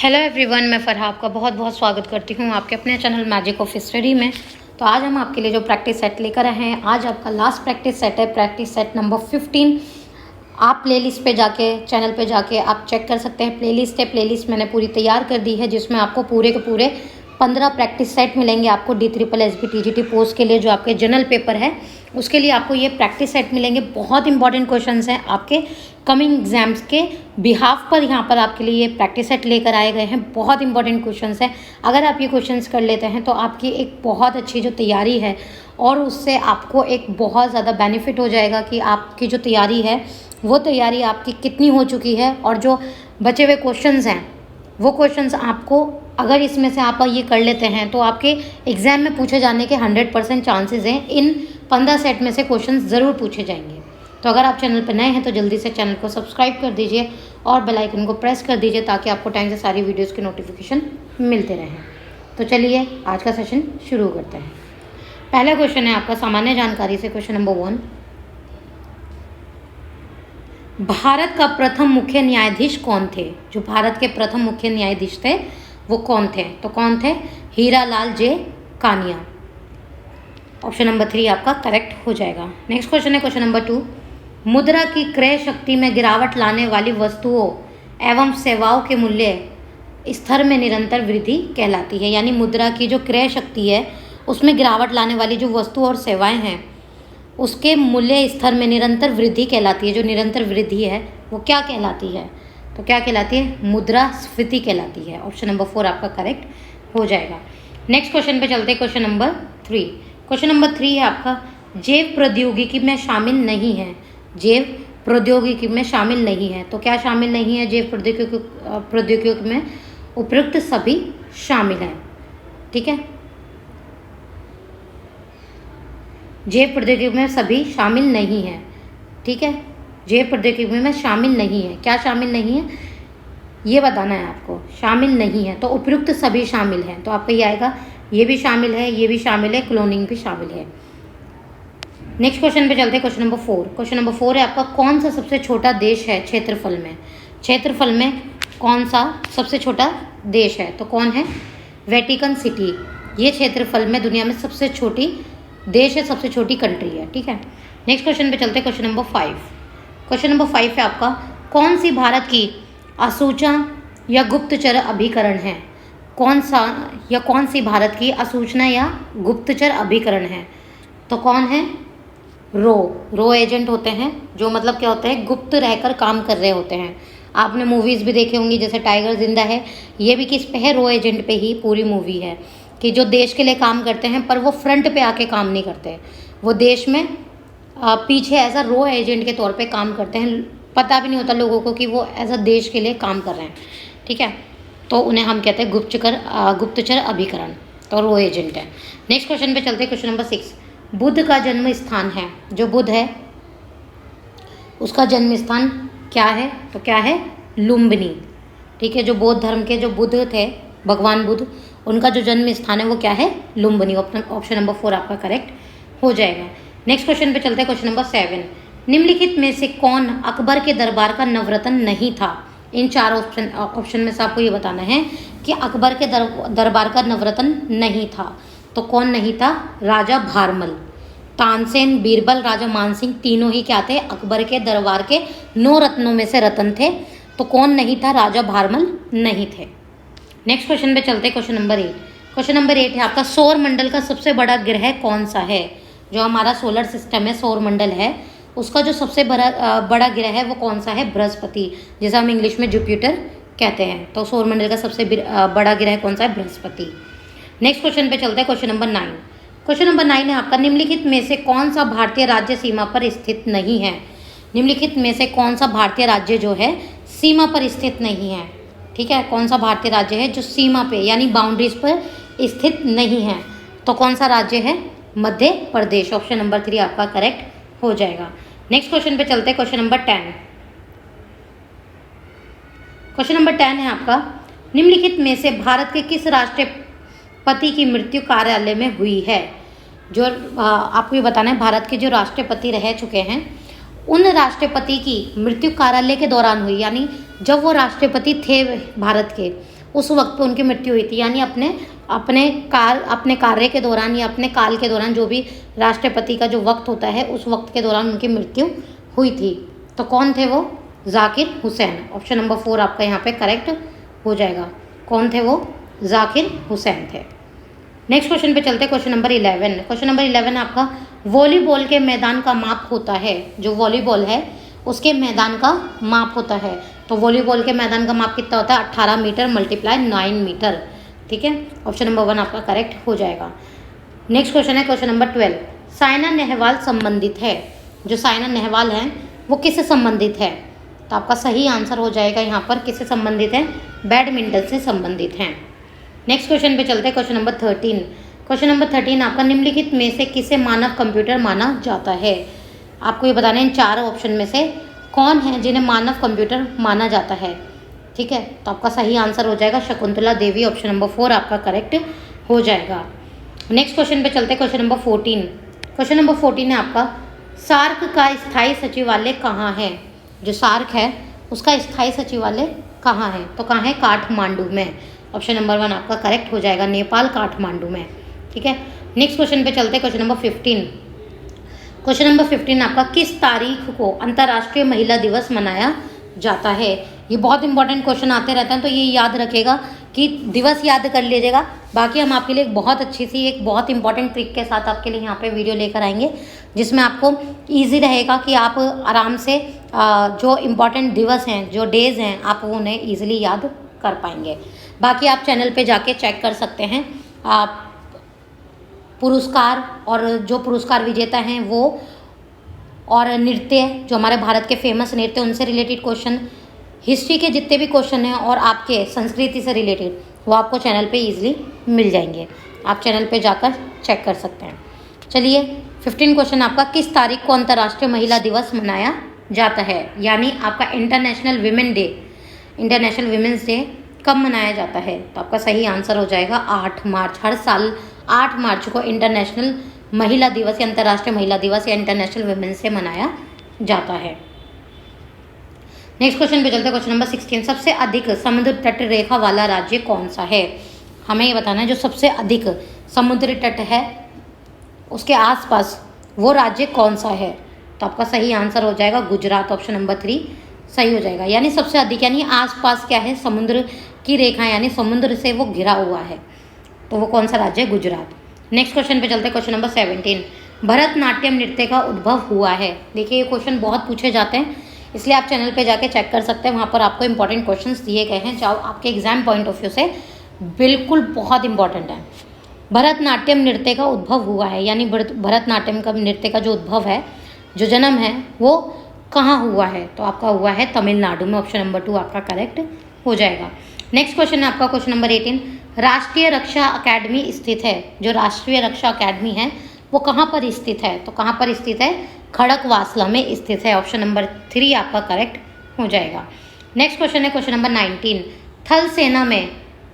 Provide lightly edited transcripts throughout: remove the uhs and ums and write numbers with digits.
Hello everyone, मैं फरहा आपका बहुत बहुत स्वागत करती हूँ आपके अपने चैनल मैजिक ऑफ स्टडी में। तो आज हम आपके लिए जो प्रैक्टिस सेट लेकर आए हैं, आज आपका लास्ट प्रैक्टिस सेट है, प्रैक्टिस सेट नंबर 15। आप प्लेलिस्ट पे जाके, चैनल पे जाके आप चेक कर सकते हैं। प्लेलिस्ट है, प्लेलिस्ट मैंने पूरी तैयार कर दी है, जिसमें आपको पूरे के पूरे 15 प्रैक्टिस सेट मिलेंगे। आपको DSSB TGT पोस्ट के लिए जो आपके जनरल पेपर है उसके लिए आपको ये प्रैक्टिस सेट मिलेंगे। बहुत इंपॉर्टेंट क्वेश्चंस हैं आपके कमिंग एग्जाम्स के बिहाफ पर, यहाँ पर आपके लिए ये प्रैक्टिस सेट लेकर आए गए हैं। बहुत इंपॉर्टेंट क्वेश्चंस हैं। अगर आप ये क्वेश्चंस कर लेते हैं तो आपकी एक बहुत अच्छी जो तैयारी है, और उससे आपको एक बहुत ज़्यादा बेनिफिट हो जाएगा कि आपकी जो तैयारी है वो तैयारी आपकी कितनी हो चुकी है, और जो बचे हुए क्वेश्चंस हैं वो क्वेश्चंस आपको, अगर इसमें से आप ये कर लेते हैं तो आपके एग्ज़ाम में पूछे जाने के 100% चांसेस हैं। इन 15 सेट में से क्वेश्चंस ज़रूर पूछे जाएंगे। तो अगर आप चैनल पर नए हैं तो जल्दी से चैनल को सब्सक्राइब कर दीजिए और बेल आइकन को प्रेस कर दीजिए, ताकि आपको टाइम से सारी वीडियोज़ के नोटिफिकेशन मिलते रहें। तो चलिए आज का सेशन शुरू करते हैं। पहला क्वेश्चन है आपका सामान्य जानकारी से, क्वेश्चन नंबर 1। भारत का प्रथम मुख्य न्यायाधीश कौन थे? जो भारत के प्रथम मुख्य न्यायाधीश थे वो कौन थे? तो कौन थे? हीरालाल जे कानिया। ऑप्शन नंबर 3 आपका करेक्ट हो जाएगा। नेक्स्ट क्वेश्चन है क्वेश्चन नंबर 2। मुद्रा की क्रय शक्ति में गिरावट लाने वाली वस्तुओं एवं सेवाओं के मूल्य स्तर में निरंतर वृद्धि कहलाती है। यानी मुद्रा की जो क्रय शक्ति है उसमें गिरावट लाने वाली जो वस्तु और सेवाएं हैं उसके मूल्य स्तर में निरंतर वृद्धि कहलाती है। जो निरंतर वृद्धि है वो क्या कहलाती है? तो क्या कहलाती है? मुद्रास्फीति कहलाती है। ऑप्शन नंबर 4 आपका करेक्ट हो जाएगा। नेक्स्ट क्वेश्चन पे चलते हैं, क्वेश्चन नंबर 3। क्वेश्चन नंबर 3 है आपका जैव प्रौद्योगिकी में शामिल नहीं है। जैव प्रौद्योगिकी में शामिल नहीं है, तो क्या शामिल नहीं है जैव प्रौद्योगिकी में? उपयुक्त सभी शामिल हैं। ठीक है, जैव प्रौद्योगिकी में सभी शामिल नहीं है। ठीक है, जैव प्रौद्योगिकी में शामिल नहीं है। क्या शामिल नहीं है ये बताना है आपको। शामिल नहीं है तो उपयुक्त सभी शामिल हैं, तो आपका ये आएगा, ये भी शामिल है, ये भी शामिल है, क्लोनिंग भी शामिल है। नेक्स्ट क्वेश्चन पे चलते हैं, क्वेश्चन नंबर 4। क्वेश्चन नंबर 4 है आपका कौन सा सबसे छोटा देश है क्षेत्रफल में? क्षेत्रफल में कौन सा सबसे छोटा देश है? तो कौन है? Vatican city. ये क्षेत्रफल में दुनिया में सबसे छोटी देश है, सबसे छोटी कंट्री है। ठीक है, नेक्स्ट क्वेश्चन पे चलते हैं, क्वेश्चन नंबर 5। क्वेश्चन नंबर 5 है आपका कौन सी भारत की असूचना या गुप्तचर अभिकरण है? कौन सा या कौन सी भारत की असूचना या गुप्तचर अभिकरण है? तो कौन है? रो एजेंट होते हैं, जो मतलब क्या होते हैं, गुप्त रहकर काम कर रहे होते हैं। आपने मूवीज़ भी देखे होंगी, जैसे टाइगर जिंदा है, ये भी किस पे है? रो एजेंट पे ही पूरी मूवी है, कि जो देश के लिए काम करते हैं पर वो फ्रंट पे आके काम नहीं करते, वो देश में पीछे एज अ रो एजेंट के तौर पे काम करते हैं। पता भी नहीं होता लोगों को कि वो एज अ देश के लिए काम कर रहे हैं। ठीक है, तो उन्हें हम कहते हैं गुप्तचर अभिकरण, तो रो एजेंट है। नेक्स्ट क्वेश्चन पे चलते हैं, क्वेश्चन नंबर 6। बुद्ध का जन्म स्थान है, जो बुद्ध है उसका जन्म स्थान क्या है? तो क्या है? लुम्बिनी। ठीक है, जो बौद्ध धर्म के जो बुद्ध थे, भगवान बुद्ध, उनका जो जन्म स्थान है वो क्या है? लुम्बिनी। ऑप्शन नंबर 4 आपका करेक्ट हो जाएगा। नेक्स्ट क्वेश्चन पे चलते हैं, क्वेश्चन नंबर 7। निम्नलिखित में से कौन अकबर के दरबार का नवरत्न नहीं था? इन 4 ऑप्शन में से आपको ये बताना है कि अकबर के दरबार का नवरत्न नहीं था। तो कौन नहीं था? राजा भारमल, तानसेन, बीरबल, राजा मानसिंह, तीनों ही क्या थे? अकबर के दरबार के 9 रत्नों में से रत्न थे। तो कौन नहीं था? राजा भारमल नहीं थे। नेक्स्ट क्वेश्चन पे चलते हैं, क्वेश्चन नंबर 8। क्वेश्चन नंबर 8 है आपका सौर मंडल का सबसे बड़ा ग्रह कौन सा है? जो हमारा सोलर सिस्टम है, सौर मंडल है, उसका जो सबसे बड़ा ग्रह है वो कौन सा है? बृहस्पति, जिसे हम इंग्लिश में जुपिटर कहते हैं। तो सौर मंडल का सबसे बड़ा ग्रह कौन सा है? बृहस्पति। नेक्स्ट क्वेश्चन पे चलते हैं, क्वेश्चन नंबर 9। क्वेश्चन नंबर 9 है आपका निम्नलिखित में से कौन सा भारतीय राज्य सीमा पर स्थित नहीं है? निम्नलिखित में से कौन सा भारतीय राज्य जो है सीमा पर स्थित नहीं है? ठीक है, कौन सा भारतीय राज्य है जो सीमा पे यानी बाउंड्रीज पर स्थित नहीं है? तो कौन सा राज्य है? मध्य प्रदेश। ऑप्शन नंबर 3 आपका करेक्ट हो जाएगा। नेक्स्ट क्वेश्चन पे चलते हैं, क्वेश्चन नंबर 10। क्वेश्चन नंबर 10 है आपका निम्नलिखित में से भारत के किस राष्ट्रपति की मृत्यु कार्यालय में हुई है? जो आपको ये बताना है, भारत के जो राष्ट्रपति रह चुके हैं उन राष्ट्रपति की मृत्यु कार्यालय के दौरान हुई, यानी जब वो राष्ट्रपति थे भारत के उस वक्त पे उनकी मृत्यु हुई थी, यानी अपने कार्य के दौरान या अपने काल के दौरान, जो भी राष्ट्रपति का जो वक्त होता है उस वक्त के दौरान उनकी मृत्यु हुई थी। तो कौन थे वो? जाकिर हुसैन। ऑप्शन नंबर 4 आपका यहाँ पे करेक्ट हो जाएगा। कौन थे वो? जाकिर हुसैन थे। नेक्स्ट क्वेश्चन पे चलते हैं, क्वेश्चन नंबर 11। क्वेश्चन नंबर 11 आपका वॉलीबॉल के मैदान का माप होता है। जो वॉलीबॉल है उसके मैदान का माप होता है। तो वॉलीबॉल के मैदान का माप कितना होता है? 18 मीटर मल्टीप्लाई 9 मीटर। ठीक है, ऑप्शन नंबर 1 आपका करेक्ट हो जाएगा। नेक्स्ट क्वेश्चन है क्वेश्चन नंबर 12। साइना नेहवाल संबंधित है। जो साइना नेहवाल हैं वो किससे संबंधित है? तो आपका सही आंसर हो जाएगा यहाँ पर किससे संबंधित है? बैडमिंटन से संबंधित हैं। नेक्स्ट क्वेश्चन पे चलते हैं, क्वेश्चन नंबर 13। क्वेश्चन नंबर 13 आपका निम्नलिखित में से किसे मानव कंप्यूटर माना जाता है? आपको ये बताना है इन 4 ऑप्शन में से कौन है जिन्हें मानव कंप्यूटर माना जाता है। ठीक है, तो आपका सही आंसर हो जाएगा शकुंतला देवी। ऑप्शन नंबर 4 आपका करेक्ट हो जाएगा। नेक्स्ट क्वेश्चन पे चलते हैं, क्वेश्चन नंबर 14। क्वेश्चन नंबर 14 है आपका सार्क का स्थायी सचिवालय कहाँ है? जो सार्क है उसका स्थायी सचिवालय कहाँ है? तो कहाँ है? काठमांडू में। ऑप्शन नंबर 1 आपका करेक्ट हो जाएगा, नेपाल, काठमांडू में। ठीक है, नेक्स्ट क्वेश्चन पे चलते हैं, क्वेश्चन नंबर 15। क्वेश्चन नंबर 15 आपका किस तारीख को अंतर्राष्ट्रीय महिला दिवस मनाया जाता है? ये बहुत इंपॉर्टेंट क्वेश्चन आते रहते हैं, तो ये याद रखेगा कि दिवस याद कर लीजिएगा। बाकी हम आपके लिए एक बहुत अच्छी सी एक बहुत इंपॉर्टेंट ट्रिक के साथ आपके लिए यहाँ पे वीडियो लेकर आएंगे, जिसमें आपको इजी रहेगा कि आप आराम से जो इम्पॉर्टेंट दिवस हैं, जो डेज़ हैं, आप उन्हें ईजिली याद कर पाएंगे। बाकी आप चैनल पे जाके चेक कर सकते हैं पुरस्कार, और जो पुरस्कार विजेता हैं वो, और नृत्य जो हमारे भारत के फेमस नृत्य उनसे रिलेटेड क्वेश्चन, हिस्ट्री के जितने भी क्वेश्चन हैं और आपके संस्कृति से रिलेटेड, वो आपको चैनल पे इजीली मिल जाएंगे। आप चैनल पे जाकर चेक कर सकते हैं। चलिए 15 क्वेश्चन आपका किस तारीख को अंतर्राष्ट्रीय महिला दिवस मनाया जाता है? यानी आपका international women day, international women's day कब मनाया जाता है? तो आपका सही आंसर हो जाएगा 8 मार्च। हर साल 8 मार्च को इंटरनेशनल महिला दिवस या अंतर्राष्ट्रीय महिला दिवस या इंटरनेशनल वीमेंस डे मनाया जाता है। नेक्स्ट क्वेश्चन पे चलते हैं, क्वेश्चन नंबर 16। सबसे अधिक समुद्र तट रेखा वाला राज्य कौन सा है? हमें ये बताना है जो सबसे अधिक समुद्री तट है उसके आसपास वो राज्य कौन सा है? तो आपका सही आंसर हो जाएगा गुजरात। ऑप्शन नंबर 3 सही हो जाएगा। यानी सबसे अधिक, यानी आसपास क्या है? समुद्र की रेखा, यानी समुद्र से वो घिरा हुआ है, तो वो कौन सा राज्य है? गुजरात। नेक्स्ट क्वेश्चन पे चलते हैं, क्वेश्चन नंबर 17। भरतनाट्यम नृत्य का उद्भव हुआ है। देखिए ये क्वेश्चन बहुत पूछे जाते हैं, इसलिए आप चैनल पे जाके चेक कर सकते हैं, वहाँ पर आपको इंपॉर्टेंट क्वेश्चंस दिए गए हैं जो आपके एग्जाम पॉइंट ऑफ व्यू से बिल्कुल बहुत इंपॉर्टेंट है। भरतनाट्यम नृत्य का उद्भव हुआ है, यानी भरतनाट्यम का नृत्य का जो उद्भव है, जो जन्म है, वो कहाँ हुआ है? तो आपका हुआ है तमिलनाडु में। ऑप्शन नंबर 2 आपका करेक्ट हो जाएगा। नेक्स्ट क्वेश्चन है आपका क्वेश्चन नंबर 18। राष्ट्रीय रक्षा अकेडमी स्थित है। जो राष्ट्रीय रक्षा अकेडमी है वो कहाँ पर स्थित है? तो कहाँ पर स्थित है? खड़कवासला में स्थित है। ऑप्शन नंबर 3 आपका करेक्ट हो जाएगा। नेक्स्ट क्वेश्चन है क्वेश्चन नंबर 19। थल सेना में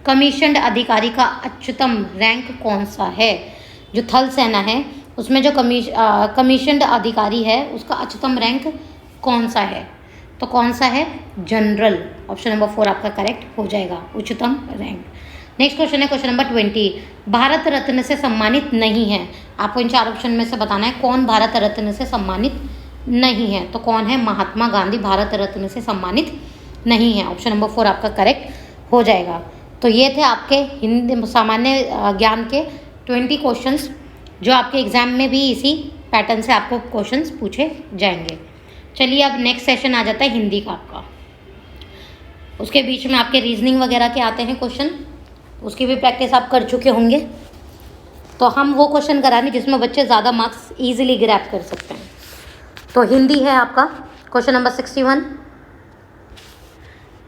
कमीशन्ड अधिकारी का उच्चतम रैंक कौन सा है? जो थल सेना है उसमें जो कमीशन्ड अधिकारी है उसका उच्चतम रैंक कौन सा है? तो कौन सा है? जनरल। ऑप्शन नंबर 4 आपका करेक्ट हो जाएगा, उच्चतम रैंक। नेक्स्ट क्वेश्चन है क्वेश्चन नंबर 20। भारत रत्न से सम्मानित नहीं है। आपको इन 4 ऑप्शन में से बताना है कौन भारत रत्न से सम्मानित नहीं है। तो कौन है? महात्मा गांधी भारत रत्न से सम्मानित नहीं है। ऑप्शन नंबर 4 आपका करेक्ट हो जाएगा। तो ये थे आपके हिंदी सामान्य ज्ञान के 20 क्वेश्चंस, जो आपके एग्जाम में भी इसी पैटर्न से आपको क्वेश्चंस पूछे जाएंगे। चलिए अब नेक्स्ट सेशन आ जाता है हिंदी का आपका। उसके बीच में आपके रीजनिंग वगैरह के आते हैं क्वेश्चन, उसकी भी प्रैक्टिस आप कर चुके होंगे। तो हम वो क्वेश्चन कराने जिसमें बच्चे ज़्यादा मार्क्स ईजिली ग्रैब कर सकते हैं। तो हिंदी है आपका क्वेश्चन नंबर 61।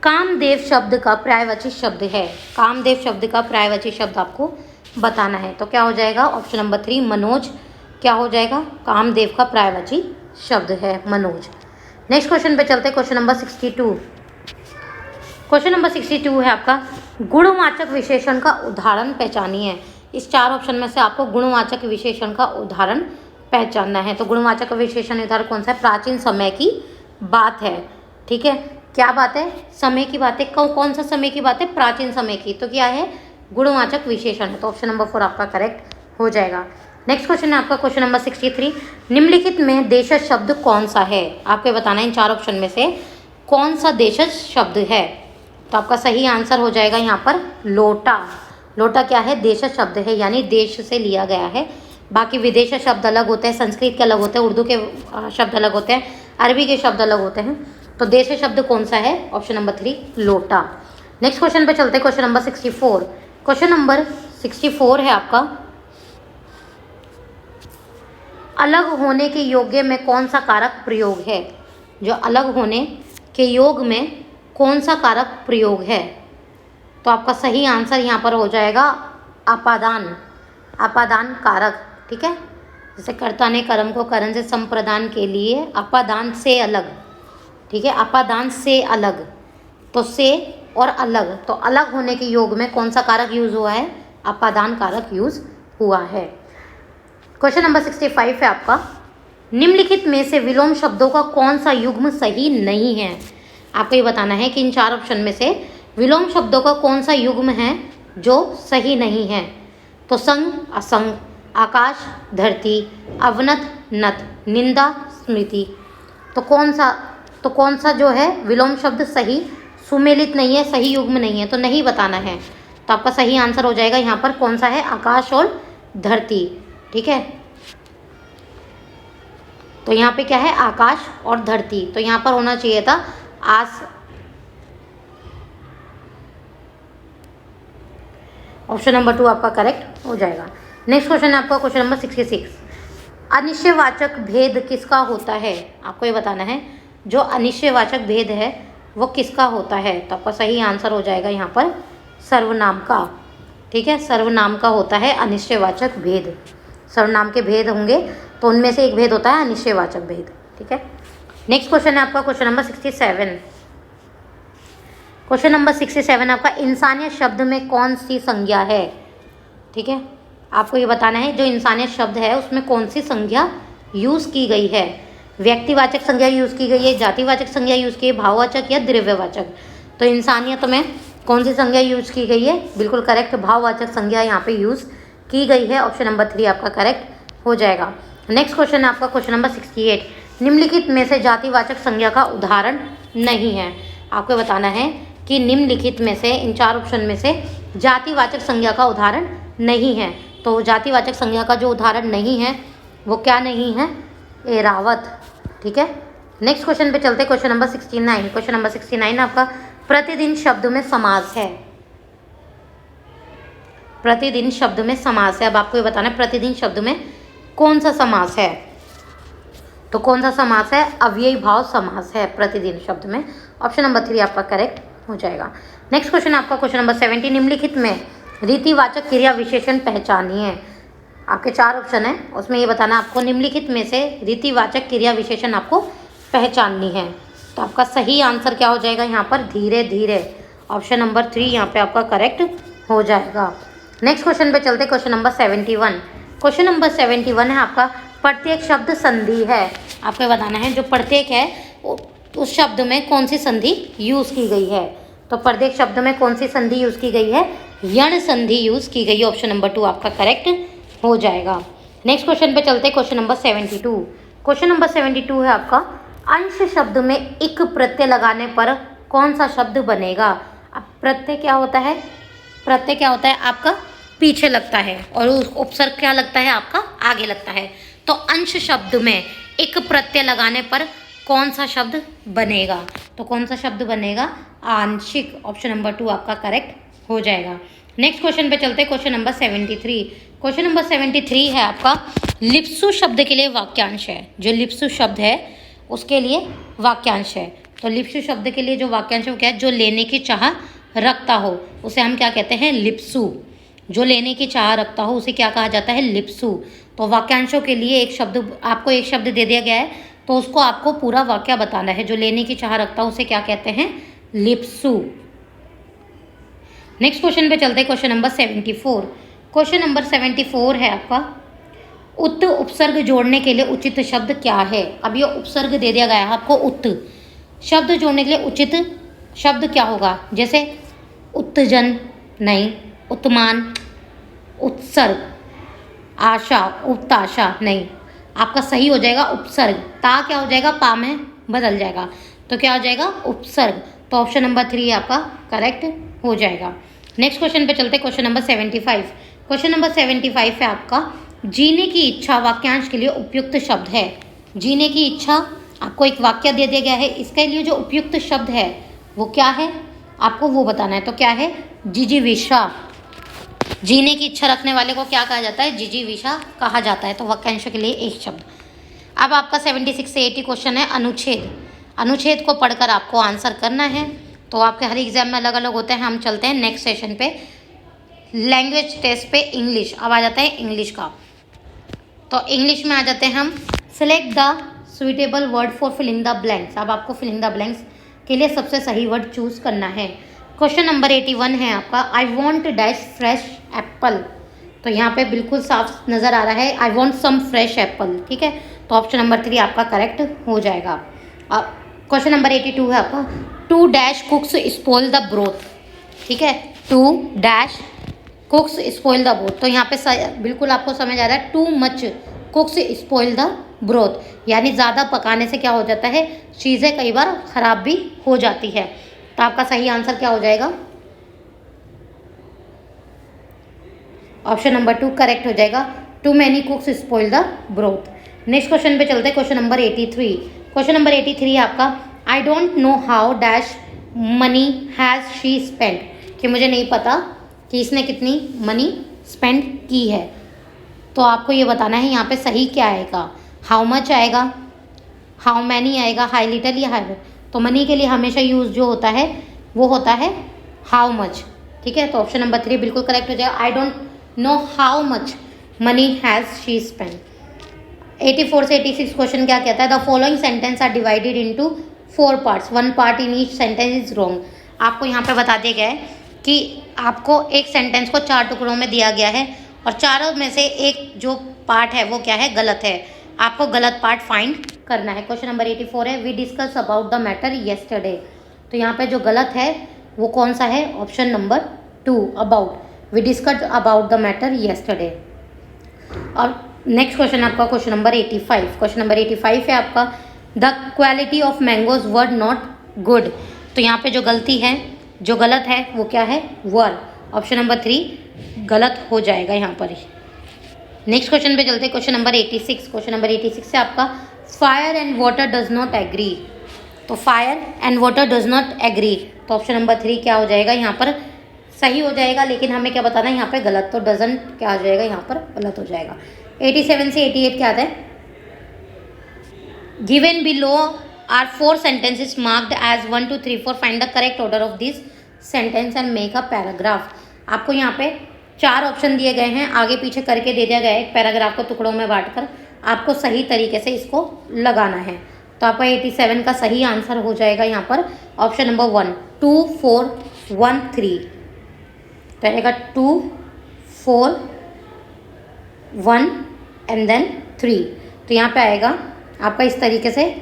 कामदेव शब्द का पर्यायवाची शब्द है। कामदेव शब्द का पर्यायवाची शब्द आपको बताना है। तो क्या हो जाएगा? Option number 3 Manoj. क्या हो जाएगा? कामदेव का पर्यायवाची शब्द है मनोज। नेक्स्ट क्वेश्चन पे चलते हैं, क्वेश्चन नंबर 62। क्वेश्चन नंबर 62 है आपका गुणवाचक विशेषण का उदाहरण पहचानिए। इस 4 ऑप्शन में से आपको गुणवाचक विशेषण का उदाहरण पहचानना है। तो गुणवाचक विशेषण उदाहरण कौन सा है? प्राचीन समय की बात है। ठीक है, क्या बात है? समय की बात है। कौन सा समय की बात है? प्राचीन समय की। तो क्या है? गुणवाचक विशेषण है। तो ऑप्शन नंबर 4 आपका करेक्ट हो जाएगा। नेक्स्ट क्वेश्चन है आपका क्वेश्चन नंबर 63। निम्नलिखित में देशज शब्द कौन सा है? आपको बताना है इन 4 ऑप्शन में से कौन सा देशज शब्द है। तो आपका सही आंसर हो जाएगा यहाँ पर लोटा। लोटा क्या है? देशज शब्द है, यानी देश से लिया गया है। बाकी विदेश शब्द अलग होते हैं, संस्कृत के अलग होते हैं, उर्दू के शब्द अलग होते हैं, अरबी के शब्द अलग होते हैं। तो देश शब्द कौन सा है? ऑप्शन नंबर 3 लोटा। नेक्स्ट क्वेश्चन पे चलते हैं, क्वेश्चन नंबर 64। क्वेश्चन नंबर 64 है आपका, अलग होने के योग्य में कौन सा कारक प्रयोग है? जो अलग होने के योग में कौन सा कारक प्रयोग है? तो आपका सही आंसर यहाँ पर हो जाएगा अपादान। अपादान कारक, ठीक है। जैसे कर्ता ने कर्म को करण से संप्रदान के लिए अपादान से अलग, ठीक है, अपादान से अलग। तो से और अलग, तो अलग होने के योग में कौन सा कारक यूज हुआ है? अपादान कारक यूज हुआ है। क्वेश्चन नंबर 65 है आपका, निम्नलिखित में से विलोम शब्दों का कौन सा युग्म सही नहीं है? आपको ये बताना है कि इन 4 ऑप्शन में से विलोम शब्दों का कौन सा युग्म है जो सही नहीं है। तो संग, असंग, आकाश, धरती, अवनत, नत, निंदा, स्मृति। तो कौन सा जो है विलोम शब्द सही सुमेलित नहीं है, सही युग्म नहीं है, तो नहीं बताना है। तो आपका सही आंसर हो जाएगा यहाँ पर कौन सा है? आकाश और धरती, ठीक है। तो यहाँ पे क्या है? आकाश और धरती। तो यहाँ पर होना चाहिए था ऑप्शन नंबर 2 आपका करेक्ट हो जाएगा। नेक्स्ट क्वेश्चन है आपका क्वेश्चन नंबर 66। अनिश्चयवाचक भेद किसका होता है? आपको ये बताना है जो अनिश्चयवाचक भेद है वो किसका होता है। तो आपका सही आंसर हो जाएगा यहाँ पर सर्वनाम का, ठीक है। सर्वनाम का होता है अनिश्चयवाचक भेद। सर्वनाम के भेद होंगे तो उनमें से एक भेद होता है अनिश्चयवाचक भेद, ठीक है। नेक्स्ट क्वेश्चन है आपका क्वेश्चन नंबर 67। क्वेश्चन नंबर 67 आपका, इंसानियत शब्द में कौन सी संज्ञा है? ठीक है, आपको ये बताना है जो इंसानियत शब्द है उसमें कौन सी संज्ञा यूज़ की गई है। व्यक्तिवाचक संज्ञा यूज़ की गई है, जातिवाचक संज्ञा यूज़ की है, भाववाचक या द्रव्यवाचक। तो इंसानियत में कौन सी संज्ञा यूज़ की गई है? बिल्कुल करेक्ट, भाववाचक संज्ञा यहाँ पे यूज़ की गई है। ऑप्शन नंबर 3 आपका करेक्ट हो जाएगा। नेक्स्ट क्वेश्चन है आपका क्वेश्चन नंबर 68। निम्नलिखित में से जातिवाचक संज्ञा का उदाहरण नहीं है। आपको बताना है कि निम्नलिखित में से इन 4 ऑप्शन में से जातिवाचक संज्ञा का उदाहरण नहीं है। तो जातिवाचक संज्ञा का जो उदाहरण नहीं है वो क्या नहीं है? एरावत, ठीक है। नेक्स्ट क्वेश्चन पे चलते, क्वेश्चन नंबर 69। क्वेश्चन नंबर 69 आपका, प्रतिदिन शब्द में समास है। प्रतिदिन शब्द में समास है। अब आपको ये बताना है प्रतिदिन शब्द में कौन सा समास है। तो कौन सा समास है? अव्ययी भाव समास है प्रतिदिन शब्द में। ऑप्शन नंबर 3 आपका करेक्ट हो जाएगा। नेक्स्ट क्वेश्चन आपका क्वेश्चन नंबर 70। निम्नलिखित में रीतिवाचक क्रिया विशेषण पहचानिए। आपके 4 ऑप्शन है, उसमें ये बताना आपको निम्नलिखित में से रीतिवाचक क्रिया विशेषण आपको पहचाननी है। तो आपका सही आंसर क्या हो जाएगा यहाँ पर? धीरे धीरे। ऑप्शन नंबर 3 यहाँ पे आपका करेक्ट हो जाएगा। नेक्स्ट क्वेश्चन पे चलते, क्वेश्चन नंबर 71। क्वेश्चन नंबर 71 है आपका, प्रत्येक शब्द संधि है। आपको बताना है जो प्रत्येक है उस शब्द में कौन सी संधि यूज़ की गई है। तो प्रत्येक शब्द में कौन सी संधि यूज़ की गई है? यण संधि यूज़ की गई है। ऑप्शन नंबर 2 आपका करेक्ट हो जाएगा। नेक्स्ट क्वेश्चन पे चलते, क्वेश्चन नंबर 72। क्वेश्चन नंबर 72 है आपका, अंश शब्द में इक प्रत्यय लगाने पर कौन सा शब्द बनेगा? अब प्रत्यय क्या होता है? प्रत्यय क्या होता है आपका? पीछे लगता है, और उपसर्ग क्या लगता है आपका? आगे लगता है। तो अंश शब्द में इक प्रत्यय लगाने पर कौन सा शब्द बनेगा? तो कौन सा शब्द बनेगा? आंशिक। ऑप्शन नंबर 2 आपका करेक्ट हो जाएगा। नेक्स्ट क्वेश्चन पे चलते, क्वेश्चन नंबर 73। क्वेश्चन नंबर 73 है आपका, लिप्सु शब्द के लिए वाक्यांश है। जो लिप्सु शब्द है उसके लिए वाक्यांश है। तो लिप्सु शब्द के लिए जो वाक्यांश है वो क्या है? जो लेने की चाह रखता हो उसे हम क्या कहते हैं? लिप्सु। जो लेने की चाह रखता हो उसे क्या कहा जाता है? लिप्सु। तो वाक्यांशों के लिए एक शब्द दे दिया गया है, तो उसको आपको पूरा वाक्य बताना है। जो लेने की चाह रखता हो उसे क्या कहते हैं? लिप्सु। नेक्स्ट क्वेश्चन पे चलते हैं, क्वेश्चन नंबर 74। क्वेश्चन नंबर 74 है आपका, उपसर्ग जोड़ने के लिए उचित शब्द क्या है? अब ये उपसर्ग दे दिया गया है आपको शब्द जोड़ने के लिए उचित शब्द क्या होगा? जैसे उत्तेजन नहीं, उत्मान, उत्सर्ग, आशा, उपताशा नहीं। आपका सही हो जाएगा उपसर्ग। ता क्या हो जाएगा? पा में बदल जाएगा, तो क्या हो जाएगा? उपसर्ग। तो ऑप्शन नंबर 3 आपका करेक्ट हो जाएगा। नेक्स्ट क्वेश्चन पे चलते, क्वेश्चन नंबर 75। क्वेश्चन नंबर 75 है आपका, जीने की इच्छा वाक्यांश के लिए उपयुक्त शब्द है। जीने की इच्छा, आपको एक वाक्य दे दिया गया है, इसके लिए जो उपयुक्त शब्द है वो क्या है, आपको वो बताना है। तो क्या है? जिजीविषा। जीने की इच्छा रखने वाले को क्या कहा जाता है? जिजीविषा कहा जाता है। तो वाक्यांश के लिए एक शब्द। अब आपका 76 से 80 क्वेश्चन है अनुच्छेद। अनुच्छेद को पढ़कर आपको आंसर करना है। तो आपके हर एग्जाम में अलग अलग होते हैं। हम चलते हैं नेक्स्ट सेशन पे, लैंग्वेज टेस्ट पे इंग्लिश। अब आ जाता है इंग्लिश का। तो इंग्लिश में आ जाते हैं हम, select the suitable word for filling the blanks. अब आपको फिलिंग द ब्लैंक्स के लिए सबसे सही वर्ड चूज करना है। क्वेश्चन नंबर 81 है आपका, I want dash fresh apple. तो यहाँ पे बिल्कुल साफ नज़र आ रहा है, I want some fresh apple. ठीक है, तो ऑप्शन नंबर 3 आपका करेक्ट हो जाएगा। अब क्वेश्चन नंबर 82 है आपका, too dash cooks spoil the broth. ठीक है, too dash cooks spoil the broth. तो यहाँ पे बिल्कुल आपको समझ आ रहा है, too much cooks spoil the broth, यानी ज़्यादा पकाने से क्या हो जाता है, चीज़ें कई बार ख़राब भी हो जाती है। तो आपका सही आंसर क्या हो जाएगा? ऑप्शन नंबर 2 करेक्ट हो जाएगा, too many cooks spoil the broth. Next question पे चलते हैं, क्वेश्चन नंबर 83। क्वेश्चन नंबर 83 है आपका, आई don't know how dash money has she spend. कि मुझे नहीं पता कि इसने कितनी मनी स्पेंड की है। तो आपको ये बताना है यहाँ पे सही क्या आएगा, हाउ मच आएगा, हाउ मैनी आएगा, हाई लिटल या हाई। तो मनी के लिए हमेशा यूज़ जो होता है वो होता है हाउ मच। ठीक है, तो ऑप्शन नंबर 3 बिल्कुल करेक्ट हो जाएगा, I don't know how much money has she spend. 84 से 86 क्वेश्चन क्या कहता है, the following sentence are divided into 4 parts, 1 part in each sentence is wrong. आपको यहाँ पे बता दिया गया है कि आपको एक सेंटेंस को 4 टुकड़ों में दिया गया है और चारों में से एक जो पार्ट है वो क्या है, गलत है। आपको गलत पार्ट फाइंड करना है। क्वेश्चन नंबर 84 है, we discuss about the matter yesterday. तो यहाँ पे जो गलत है वो कौन सा है? Option number 2 about, we discuss about the matter yesterday. और नेक्स्ट क्वेश्चन आपका क्वेश्चन नंबर 85। क्वेश्चन नंबर 85 है आपका, the quality of mangoes were not good. तो यहाँ पे जो गलती है, जो गलत है वो क्या है? वर। ऑप्शन नंबर 3 गलत हो जाएगा यहाँ पर। नेक्स्ट क्वेश्चन पे चलते हैं, क्वेश्चन नंबर 86। क्वेश्चन नंबर 86 से आपका, fire and water does not agree. तो fire and water does not agree, तो ऑप्शन नंबर 3 क्या हो जाएगा यहाँ पर? सही हो जाएगा, लेकिन हमें क्या बताना है यहाँ पे? गलत। तो डजंट क्या हो जाएगा यहाँ पर? गलत हो जाएगा। 87 से 88 क्या आता है, given below are 4 sentences marked as 1 2 3 4, find the correct order of this sentence and make a paragraph. आपको यहाँ पे 4 ऑप्शन दिए गए हैं, आगे पीछे करके दे दिया गया है, एक पैराग्राफ को टुकड़ों में बांटकर आपको सही तरीके से इसको लगाना है। तो आपका 87 का सही आंसर हो जाएगा यहाँ पर ऑप्शन नंबर 1, 2 4 1 3। तो रहेगा 2 4 1 एंड देन 3। तो यहाँ पे आएगा आपका इस तरीके से,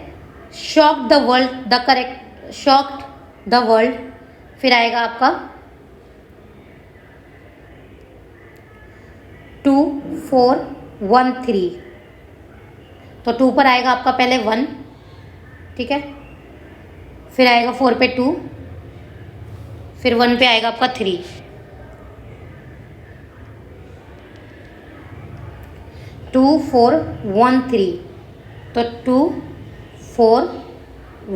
shock the world, the correct, shocked the world. फिर आएगा आपका 2 4 1 3। तो 2 पर आएगा आपका पहले 1, ठीक है, फिर आएगा 4 पे 2, फिर 1 पे आएगा आपका 3। टू 4 1 3, तो 2 4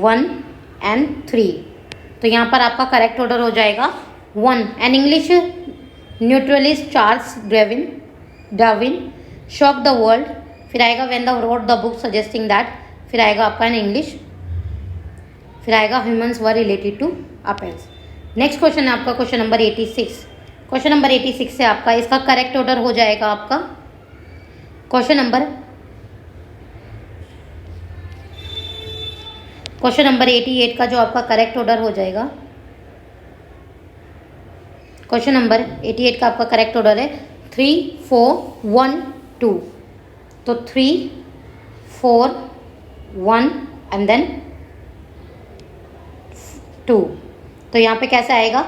1 एंड 3। तो यहाँ पर आपका करेक्ट ऑर्डर हो जाएगा 1। An English naturalist Charles Darwin shock the world. फिर आएगा when the wrote the book suggesting that. फिर आएगा आपका इन इंग्लिश, फिर आएगा humans were related to apes. Next question है आपका क्वेश्चन नंबर 86। क्वेश्चन नंबर 86 से आपका इसका करेक्ट ऑर्डर हो जाएगा आपका क्वेश्चन नंबर 88 का जो आपका करेक्ट ऑर्डर हो जाएगा, क्वेश्चन नंबर 88 का आपका करेक्ट ऑर्डर है 3 4 1 2। तो 3 4 1 एंड देन 2। तो यहाँ पे कैसे आएगा,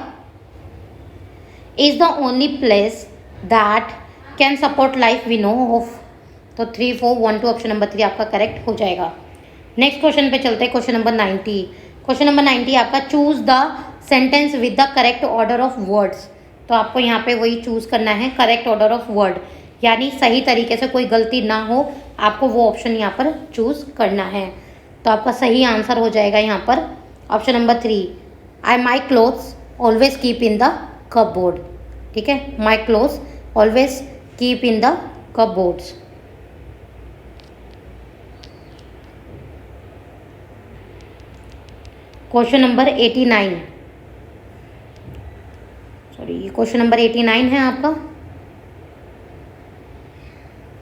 is the only place that can support life we know of. तो 3, 4, 1, 2 ऑप्शन नंबर 3 आपका करेक्ट हो जाएगा। नेक्स्ट क्वेश्चन पे चलते हैं, क्वेश्चन नंबर 90। क्वेश्चन नंबर 90 आपका choose the sentence with the correct order of words. तो आपको यहाँ पे वही चूज करना है, करेक्ट ऑर्डर ऑफ वर्ड, यानी सही तरीके से कोई गलती ना हो, आपको वो ऑप्शन यहाँ पर चूज करना है। तो आपका सही आंसर हो जाएगा यहाँ पर option number 3, I my clothes always keep in the cupboard. ठीक है, my clothes always keep in the cupboards. Question number 89, sorry ये क्वेश्चन नंबर 89 है आपका।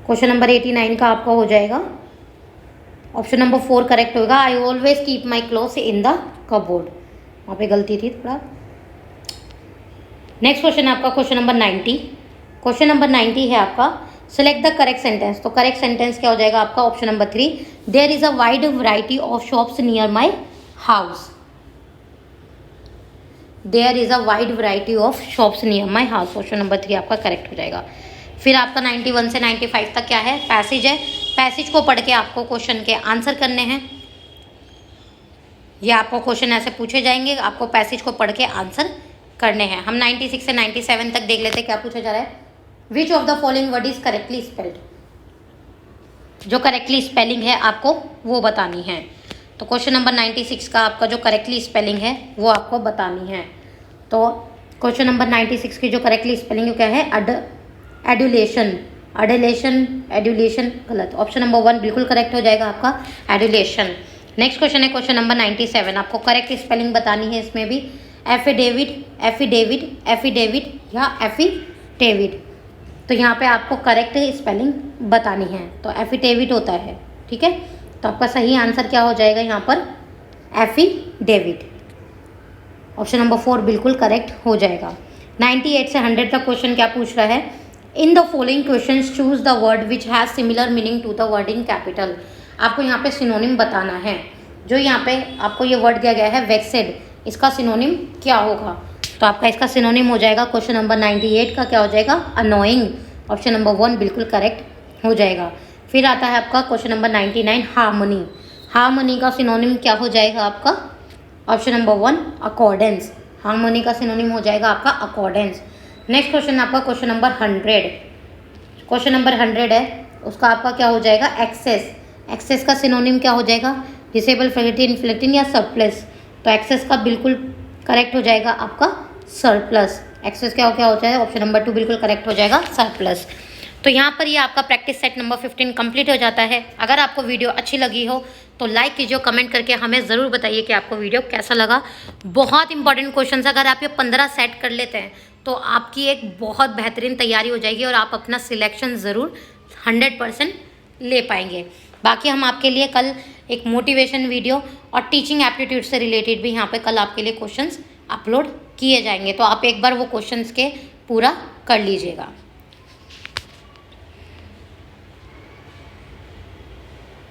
क्वेश्चन नंबर 89 का आपका हो जाएगा ऑप्शन नंबर 4 करेक्ट होगा, I always keep my clothes in the cupboard. वहाँ पे गलती थी थोड़ा। नेक्स्ट क्वेश्चन है आपका क्वेश्चन नंबर 90। क्वेश्चन नंबर 90 है आपका, सेलेक्ट द करेक्ट सेंटेंस। तो करेक्ट सेंटेंस क्या हो जाएगा आपका option number 3, there is a wide variety of shops near my house. There is a wide variety of shops near my house, option number 3 आपका correct हो जाएगा। फिर आपका 91 से 95 तक क्या है, पैसेज है। पैसेज को पढ़ के आपको क्वेश्चन के आंसर करने हैं। ये आपको क्वेश्चन ऐसे पूछे जाएंगे, आपको पैसेज को पढ़ के आंसर करने हैं। हम 96 से 97 तक देख लेते हैं क्या पूछा जा रहा है। Which of the following word is correctly spelled. जो करेक्टली स्पेलिंग है आपको वो बतानी है। तो क्वेश्चन नंबर 96 का आपका जो करेक्टली स्पेलिंग है वो आपको बतानी है। तो क्वेश्चन नंबर 96 की जो करेक्टली स्पेलिंग क्या है, एडुलेशन, एडुलेशन, एडुलेशन गलत। ऑप्शन नंबर 1 बिल्कुल करेक्ट हो जाएगा आपका, एडुलेशन। नेक्स्ट क्वेश्चन है क्वेश्चन नंबर 97, आपको करेक्ट स्पेलिंग बतानी है इसमें भी। एफिडेविड, एफिडेविड, एफिडेविड या एफिडेविड। तो यहाँ पे आपको करेक्ट स्पेलिंग बतानी है। तो एफिडेविड होता है, ठीक है। तो आपका सही आंसर क्या हो जाएगा यहाँ पर, एफिडेविड। ऑप्शन नंबर 4 बिल्कुल करेक्ट हो जाएगा। 98 से 100 तक क्वेश्चन क्या पूछ रहा है, in the following questions choose the word which has similar meaning to the word in capital. आपको यहाँ पे सिनोनिम बताना है। जो यहाँ पे आपको ये वर्ड दिया गया है वेक्सेड, इसका सिनोनिम क्या होगा। तो आपका इसका सिनोनिम हो जाएगा क्वेश्चन नंबर 98 का क्या हो जाएगा, अनोइंग। ऑप्शन नंबर 1 बिल्कुल करेक्ट हो जाएगा। फिर आता है आपका क्वेश्चन नंबर 99, हार्मनी। हार्मनी का सिनोनिम क्या हो जाएगा आपका, ऑप्शन नंबर 1 अकॉर्डेंस। हार्मनी का सिनोनिम हो जाएगा आपका अकॉर्डेंस। नेक्स्ट क्वेश्चन आपका क्वेश्चन नंबर 100। क्वेश्चन नंबर 100 है, उसका आपका क्या हो जाएगा, एक्सेस। एक्सेस का सिनोनिम क्या हो जाएगा, डिसेबल, फ्लेक्टिन, फ्लेक्टिन या सरप्लस। तो एक्सेस का बिल्कुल करेक्ट हो जाएगा आपका सरप्लस। एक्सेस क्या हो जाएगा, ऑप्शन नंबर 2 बिल्कुल करेक्ट हो जाएगा, सरप्लस। तो यहाँ पर ये आपका प्रैक्टिस सेट नंबर 15 कंप्लीट हो जाता है। अगर आपको वीडियो अच्छी लगी हो तो लाइक कीजिए, कमेंट करके हमें ज़रूर बताइए कि आपको वीडियो कैसा लगा। बहुत इंपॉर्टेंट क्वेश्चन, अगर आप ये 15 सेट कर लेते हैं तो आपकी एक बहुत बेहतरीन तैयारी हो जाएगी और आप अपना सिलेक्शन ज़रूर 100% ले पाएंगे। बाकी हम आपके लिए कल एक मोटिवेशन वीडियो और टीचिंग एप्टीट्यूड से रिलेटेड भी यहाँ पे कल आपके लिए क्वेश्चंस अपलोड किए जाएंगे। तो आप एक बार वो क्वेश्चंस के पूरा कर लीजिएगा।